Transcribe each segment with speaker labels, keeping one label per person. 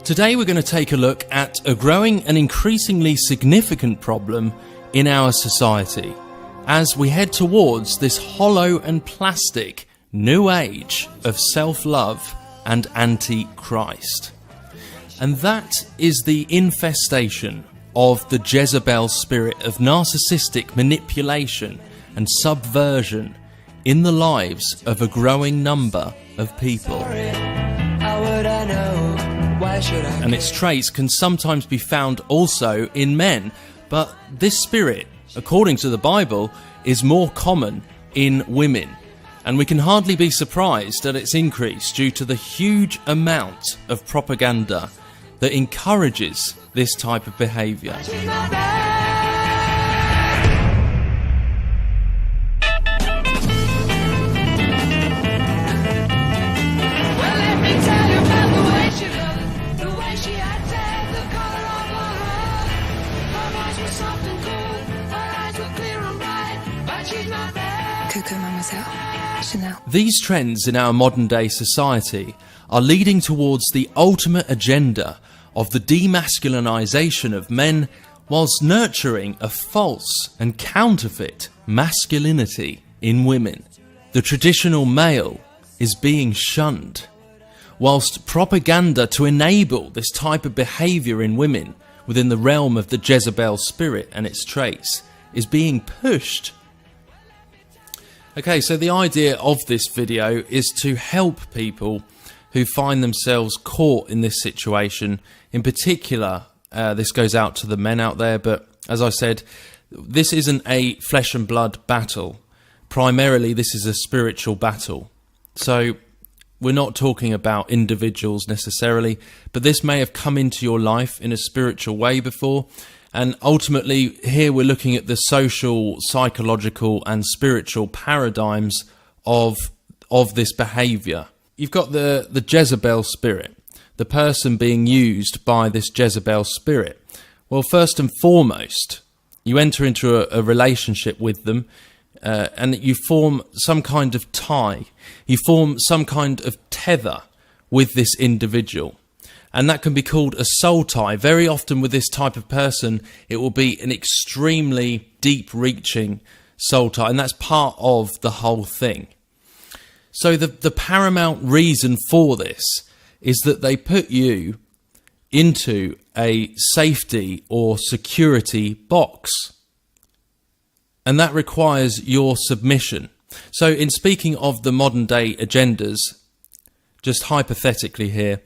Speaker 1: Today we're going to take a look at a growing and increasingly significant problem in our society as we head towards this hollow and plastic new age of self-love and anti-Christ. And that is the infestation of the Jezebel spirit of narcissistic manipulation and subversion in the lives of a growing number of people. And its traits can sometimes be found also in men, but this spirit, according to the Bible, is more common in women. And we can hardly be surprised at its increase due to the huge amount of propaganda that encourages this type of behaviour. These trends in our modern day society are leading towards the ultimate agenda of the demasculinization of men, whilst nurturing a false and counterfeit masculinity in women. The traditional male is being shunned, whilst propaganda to enable this type of behaviour in women within the realm of the Jezebel spirit and its traits is being pushed. Okay, so the idea of this video is to help people who find themselves caught in this situation. In particular, this goes out to the men out there, but as I said, this isn't a flesh and blood battle. Primarily, this is a spiritual battle. So we're not talking about individuals necessarily, but this may have come into your life in a spiritual way before. And ultimately, here we're looking at the social, psychological and spiritual paradigms of this behaviour. You've got the Jezebel spirit, the person being used by this Jezebel spirit. Well, first and foremost, you enter into a relationship with them and you form some kind of tie. You form some kind of tether with this individual. And that can be called a soul tie. Very often with this type of person, it will be an extremely deep-reaching soul tie. And that's part of the whole thing. So the paramount reason for this is that they put you into a safety or security box. And that requires your submission. So in speaking of the modern day agendas, just hypothetically here,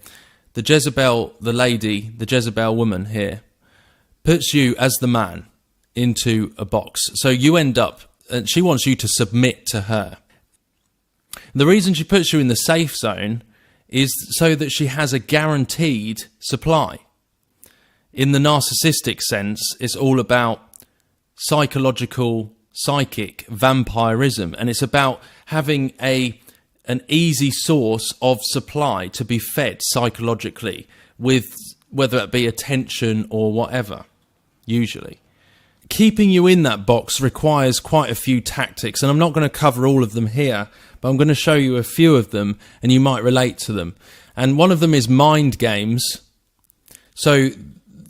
Speaker 1: the Jezebel, the lady, the Jezebel woman here, puts you as the man into a box. So you end up, and she wants you to submit to her. The reason she puts you in the safe zone is so that she has a guaranteed supply. In the narcissistic sense, it's all about psychological, psychic vampirism, and it's about having an easy source of supply to be fed psychologically with whether it be attention or whatever, usually. Keeping you in that box requires quite a few tactics, and I'm not going to cover all of them here, but I'm going to show you a few of them and you might relate to them. And one of them is mind games. So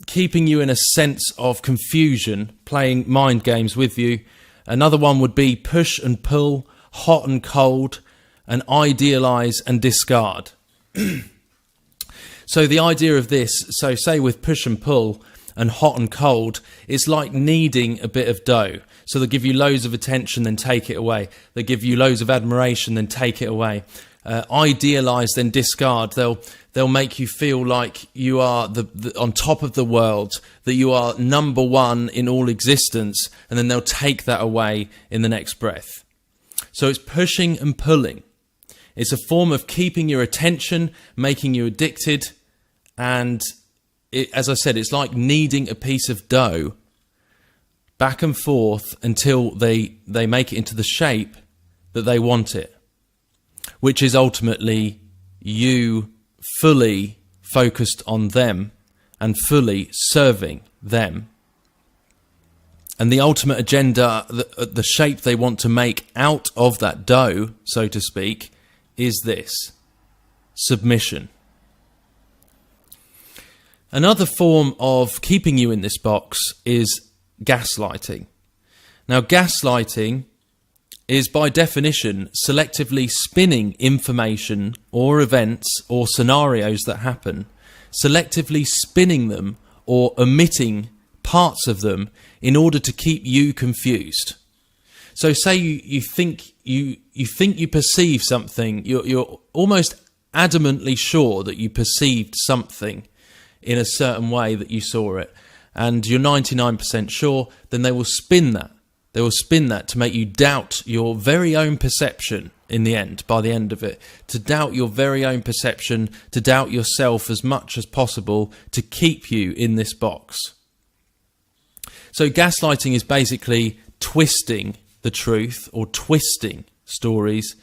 Speaker 1: keeping you in a sense of confusion, playing mind games with you. Another one would be push and pull, hot and cold, and idealize and discard. So the idea of this, so say with push and pull and hot and cold, it's like kneading a bit of dough. So they'll give you loads of attention, then take it away. They'll give you loads of admiration, then take it away. Idealize, then discard. They'll make you feel like you are the on top of the world, that you are number one in all existence, and then they'll take that away in the next breath. So it's pushing and pulling. It's a form of keeping your attention, making you addicted, and as I said, it's like kneading a piece of dough back and forth until they make it into the shape that they want it, which is ultimately you fully focused on them and fully serving them. And the ultimate agenda, the shape they want to make out of that dough, so to speak, is this: submission. Another form of keeping you in this box is gaslighting. Now, gaslighting is by definition selectively spinning information or events or scenarios that happen, selectively spinning them or omitting parts of them in order to keep you confused. So say you think you perceive something, you're almost adamantly sure that you perceived something in a certain way that you saw it, and you're 99% sure, then they will spin that. They will spin that to make you doubt your very own perception in the end, by the end of it, to doubt your very own perception, to doubt yourself as much as possible, to keep you in this box. So gaslighting is basically twisting the truth or twisting stories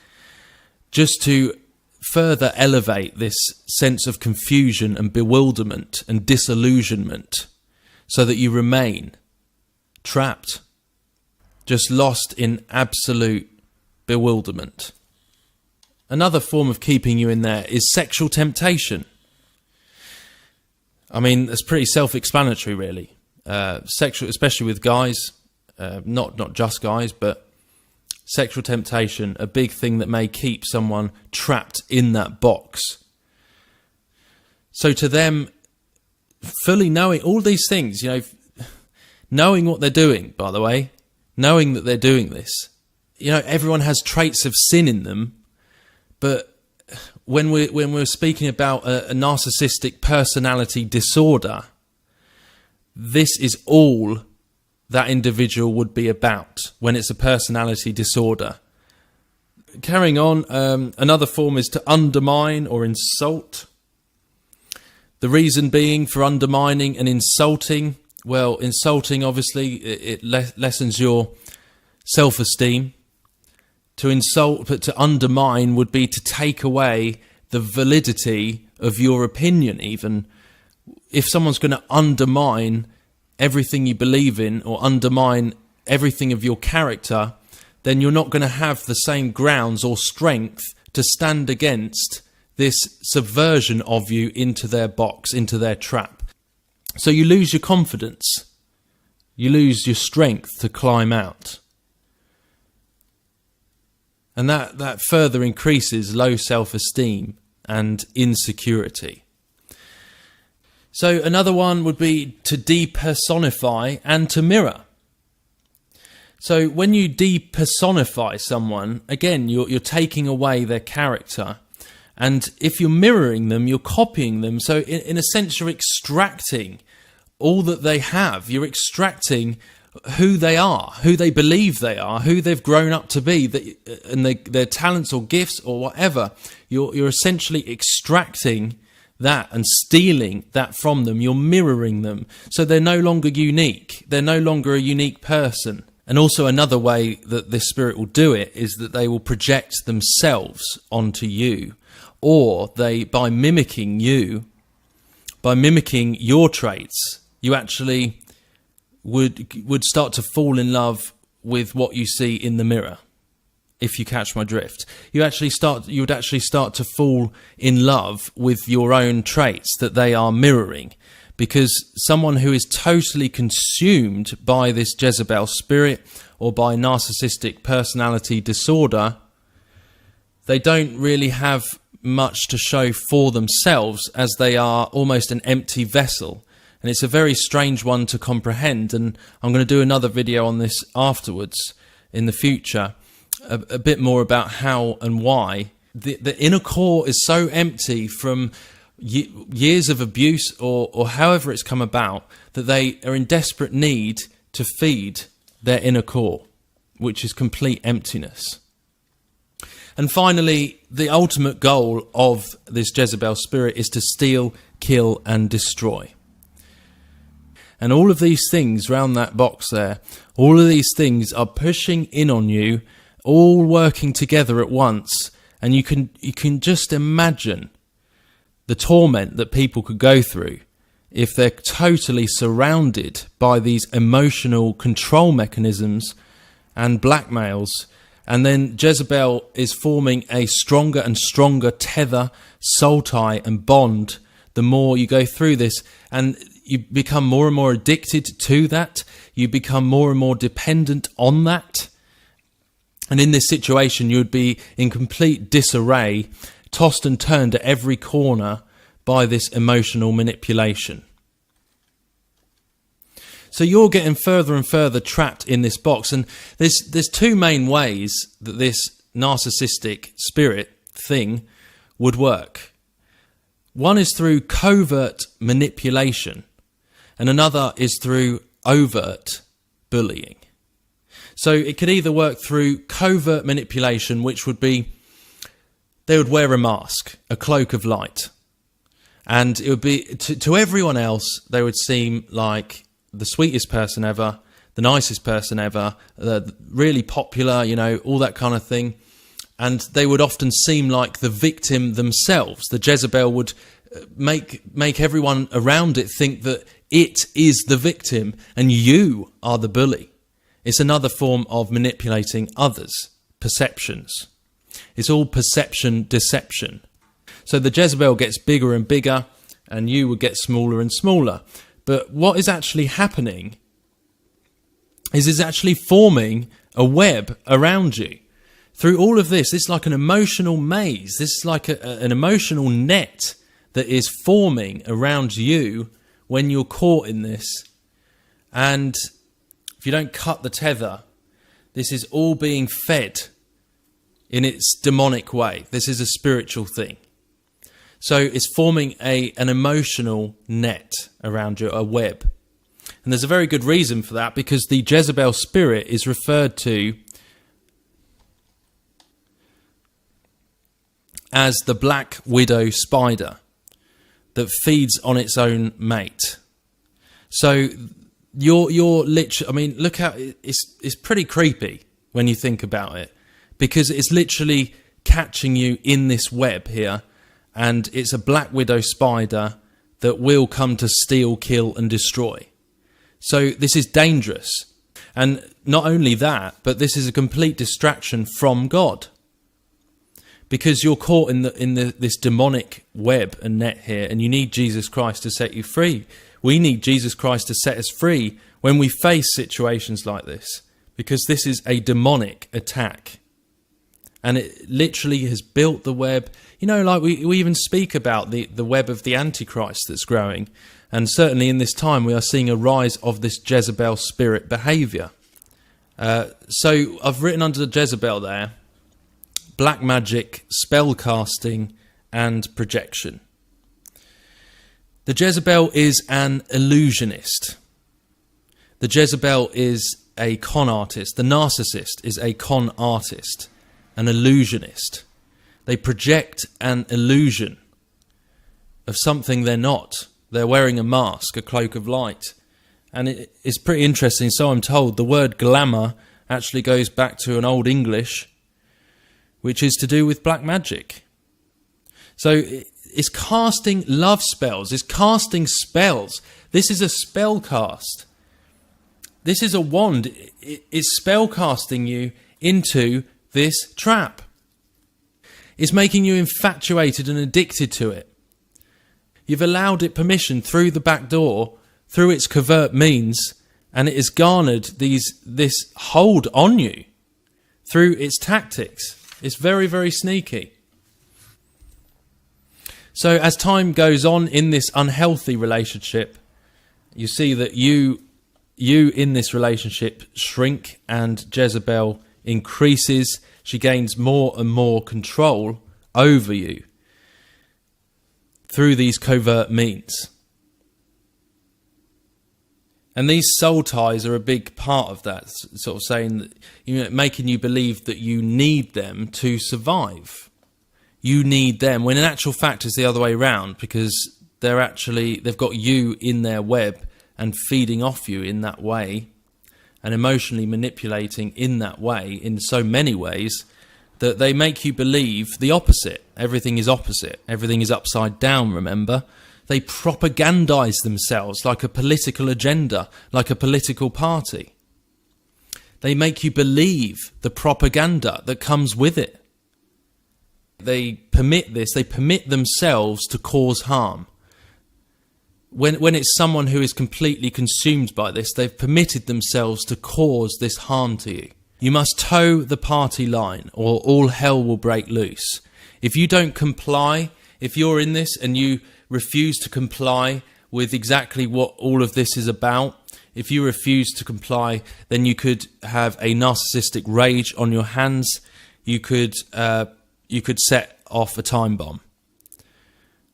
Speaker 1: just to further elevate this sense of confusion and bewilderment and disillusionment, so that you remain trapped, just lost in absolute bewilderment. Another form of keeping you in there is sexual temptation. I mean, that's pretty self-explanatory, really. Sexual, especially with guys, not just guys, but sexual temptation, a big thing that may keep someone trapped in that box. So to them, fully knowing all these things, knowing what they're doing, by the way, knowing that they're doing this, everyone has traits of sin in them, but when we're speaking about a narcissistic personality disorder, this is all that individual would be about when it's a personality disorder. Carrying on, another form is to undermine or insult. The reason being for undermining and insulting, well, insulting, obviously, it lessens your self-esteem. To insult, but to undermine would be to take away the validity of your opinion, even. If someone's going to undermine everything you believe in or undermine everything of your character, then you're not going to have the same grounds or strength to stand against this subversion of you into their box, into their trap. So you lose your confidence. You lose your strength to climb out. And that further increases low self-esteem and insecurity. So another one would be to depersonify and to mirror. So when you depersonify someone, again, you're taking away their character. And if you're mirroring them, you're copying them. So in a sense, you're extracting all that they have. You're extracting who they are, who they believe they are, who they've grown up to be, and their talents or gifts or whatever. You're essentially extracting that and stealing that from them. You're mirroring them. So they're no longer unique. They're no longer a unique person. And also another way that this spirit will do it is that they will project themselves onto you, or by mimicking you, by mimicking your traits, you actually would start to fall in love with what you see in the mirror. If you catch my drift, you would actually start to fall in love with your own traits that they are mirroring, because someone who is totally consumed by this Jezebel spirit or by narcissistic personality disorder, they don't really have much to show for themselves, as they are almost an empty vessel. And it's a very strange one to comprehend, and I'm going to do another video on this afterwards in the future, a bit more about how and why. The inner core is so empty from years of abuse or however it's come about, that they are in desperate need to feed their inner core, which is complete emptiness. And finally, the ultimate goal of this Jezebel spirit is to steal, kill and destroy. And all of these things round that box there, all of these things are pushing in on you, all working together at once. And you can just imagine the torment that people could go through if they're totally surrounded by these emotional control mechanisms and blackmails. And then Jezebel is forming a stronger and stronger tether, soul tie and bond the more you go through this, and you become more and more addicted to that. You become more and more dependent on that. And in this situation, you would be in complete disarray, tossed and turned at every corner by this emotional manipulation. So you're getting further and further trapped in this box. And there's two main ways that this narcissistic spirit thing would work. One is through covert manipulation, and another is through overt bullying. So it could either work through covert manipulation, which would be they would wear a mask, a cloak of light, and it would be to everyone else they would seem like the sweetest person ever, the nicest person ever, really popular, all that kind of thing. And they would often seem like the victim themselves. The Jezebel would make everyone around it think that it is the victim and you are the bully. It's another form of manipulating others' perceptions. It's all perception deception. So the Jezebel gets bigger and bigger, and you would get smaller and smaller. But what is actually happening is it's actually forming a web around you. Through all of this, it's like an emotional maze. This is like an emotional net that is forming around you when you're caught in this. And if you don't cut the tether, this is all being fed in its demonic way. This is a spiritual thing. So it's forming an emotional net around you, a web. And there's a very good reason for that, because the Jezebel spirit is referred to as the black widow spider that feeds on its own mate. So you're literally, I mean, look how it's pretty creepy when you think about it, because it's literally catching you in this web here, and it's a black widow spider that will come to steal, kill and destroy. So this is dangerous. And not only that, but this is a complete distraction from God, because you're caught in this demonic web and net here, and you need Jesus Christ to set you free. We need Jesus Christ to set us free when we face situations like this, because this is a demonic attack. And it literally has built the web. Like we even speak about the web of the Antichrist that's growing. And certainly in this time we are seeing a rise of this Jezebel spirit behaviour. So I've written under the Jezebel there, black magic, spell casting and projection. The Jezebel is an illusionist. The Jezebel is a con artist. The narcissist is a con artist, an illusionist. They project an illusion of something they're not. They're wearing a mask, a cloak of light. And it's pretty interesting. So I'm told the word glamour actually goes back to an Old English, which is to do with black magic. So it's casting love spells. It's casting spells. This is a spell cast. This is a wand. It's spell casting you into this trap. It's making you infatuated and addicted to it. You've allowed it permission through the back door, through its covert means, and it has garnered this hold on you through its tactics. It's very, very sneaky. So as time goes on in this unhealthy relationship, you see that you in this relationship shrink, and Jezebel increases. She gains more and more control over you through these covert means. And these soul ties are a big part of that, sort of saying that, making you believe that you need them to survive. You need them, when in actual fact it's the other way around, because they've got you in their web and feeding off you in that way, and emotionally manipulating in that way, in so many ways, that they make you believe the opposite. Everything is opposite. Everything is upside down, remember? They propagandize themselves like a political agenda, like a political party. They make you believe the propaganda that comes with it. They permit this, they permit themselves to cause harm. when it's someone who is completely consumed by this, they've permitted themselves to cause this harm to you. You must toe the party line, or all hell will break loose. If you don't comply, if you're in this and you refuse to comply with exactly what all of this is about, if you refuse to comply, then you could have a narcissistic rage on your hands. You could set off a time bomb.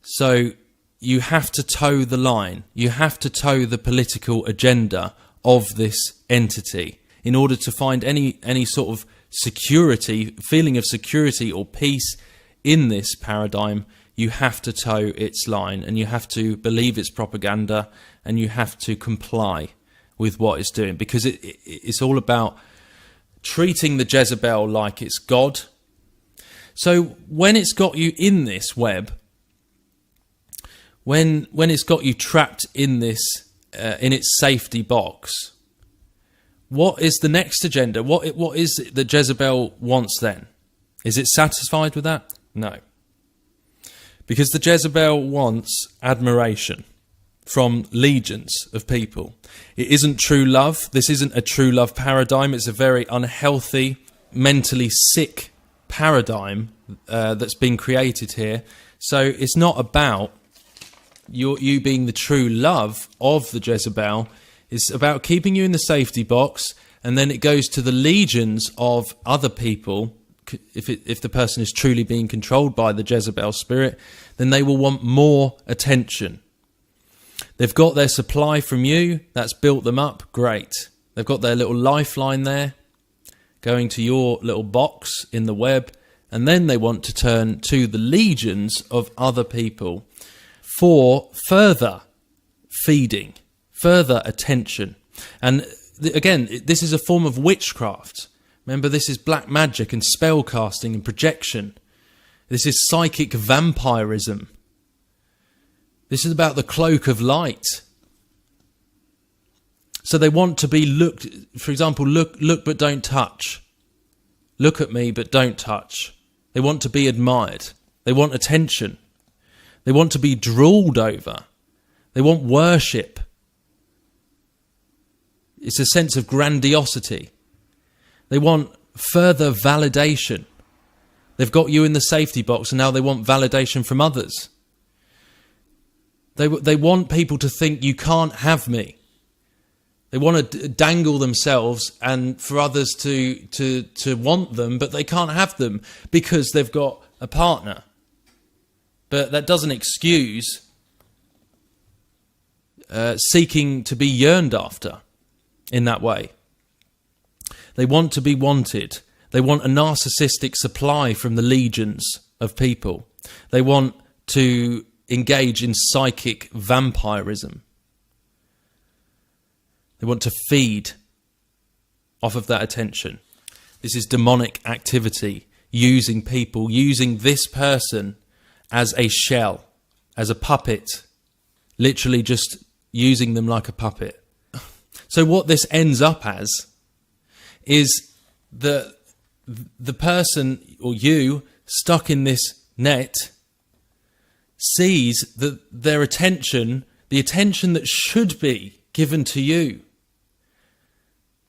Speaker 1: So you have to toe the line. You have to toe the political agenda of this entity in order to find any sort of security, feeling of security or peace in this paradigm. You have to toe its line, and you have to believe its propaganda, and you have to comply with what it's doing, because it's all about treating the Jezebel like it's God. So when it's got you in this web, when it's got you trapped in this in its safety box, what is the next agenda? What is it that Jezebel wants then? Is it satisfied with that? No. Because the Jezebel wants admiration from legions of people. It isn't true love. This isn't a true love paradigm. It's a very unhealthy, mentally sick paradigm that's been created here. So it's not about you being the true love of the Jezebel. It's about keeping you in the safety box, and then it goes to the legions of other people. If the person is truly being controlled by the Jezebel spirit, then they will want more attention. They've got their supply from you, that's built them up, great. They've got their little lifeline there, going to your little box in the web, and then they want to turn to the legions of other people for further feeding, further attention. And again, this is a form of witchcraft. Remember, this is black magic and spell casting and projection. This is psychic vampirism. This is about the cloak of light. So they want to be looked, for example, look but don't touch. Look at me but don't touch. They want to be admired. They want attention. They want to be drooled over. They want worship. It's a sense of grandiosity. They want further validation. They've got you in the safety box, and now they want validation from others. They want people to think you can't have me. They want to dangle themselves and for others to want them, but they can't have them because they've got a partner. But that doesn't excuse seeking to be yearned after in that way. They want to be wanted. They want a narcissistic supply from the legions of people. They want to engage in psychic vampirism. They want to feed off of that attention. This is demonic activity, using people, using this person as a shell, as a puppet, literally just using them like a puppet. So what this ends up as is that the person, or you, stuck in this net, sees that their attention, the attention that should be given to you,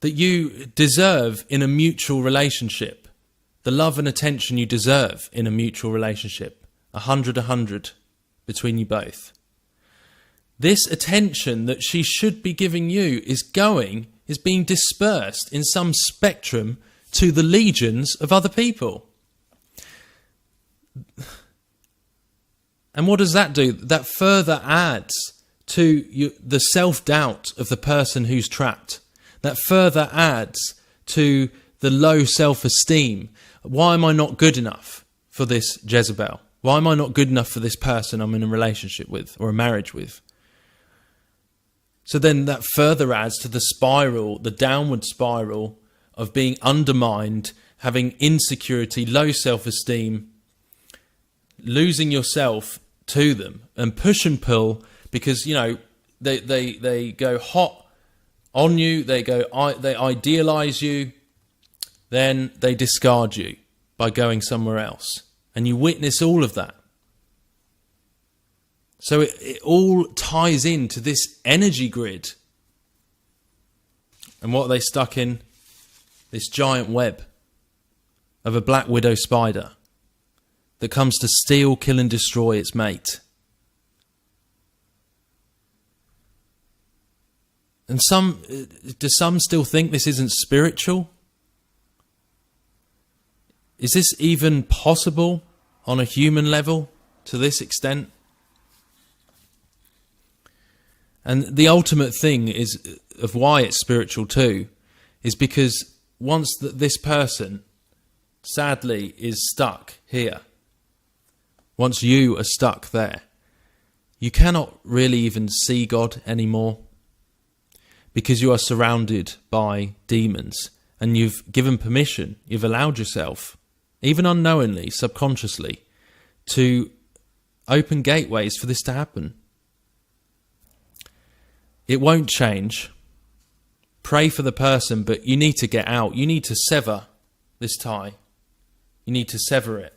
Speaker 1: that you deserve in a mutual relationship, the love and attention you deserve in a mutual relationship, 100 between you both. This attention that she should be giving you is being dispersed in some spectrum to the legions of other people. And what does that do? That further adds to the self-doubt of the person who's trapped. That further adds to the low self-esteem. Why am I not good enough for this Jezebel? Why am I not good enough for this person I'm in a relationship with or a marriage with? So then that further adds to the spiral, the downward spiral of being undermined, having insecurity, low self-esteem, losing yourself to them, and push and pull, because they go hot on you, they idealize you, then they discard you by going somewhere else, and you witness all of that. So it all ties into this energy grid. And what are they stuck in? This giant web of a black widow spider that comes to steal, kill and destroy its mate. And do some still think this isn't spiritual? Is this even possible on a human level to this extent? And the ultimate thing is of why it's spiritual too, is because once this person sadly is stuck here, once you are stuck there, you cannot really even see God anymore, because you are surrounded by demons and you've given permission, you've allowed yourself, even unknowingly, subconsciously, to open gateways for this to happen. It won't change. Pray for the person, but you need to get out. You need to sever this tie. You need to sever it.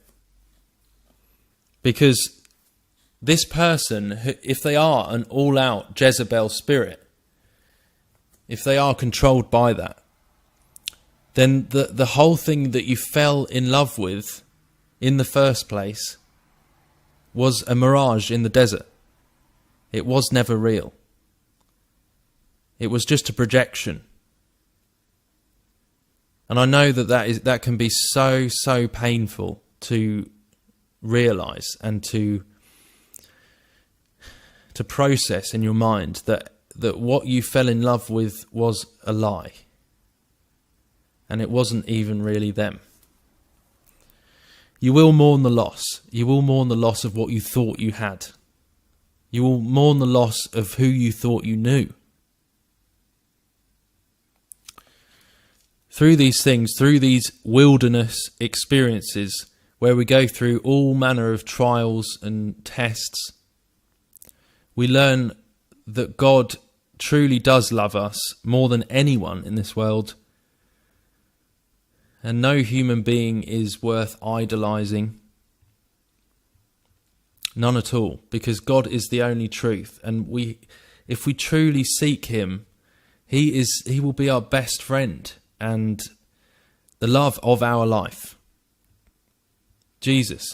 Speaker 1: Because this person, if they are an all-out Jezebel spirit, if they are controlled by that, then the whole thing that you fell in love with in the first place was a mirage in the desert. It was never real. It was just a projection. And I know that can be so painful to realise and to process in your mind that what you fell in love with was a lie. And it wasn't even really them. You will mourn the loss. You will mourn the loss of what you thought you had. You will mourn the loss of who you thought you knew. Through these things, through these wilderness experiences, where we go through all manner of trials and tests, we learn that God truly does love us more than anyone in this world. And no human being is worth idolising. None at all. Because God is the only truth. And if we truly seek him, he will be our best friend and the love of our life. Jesus.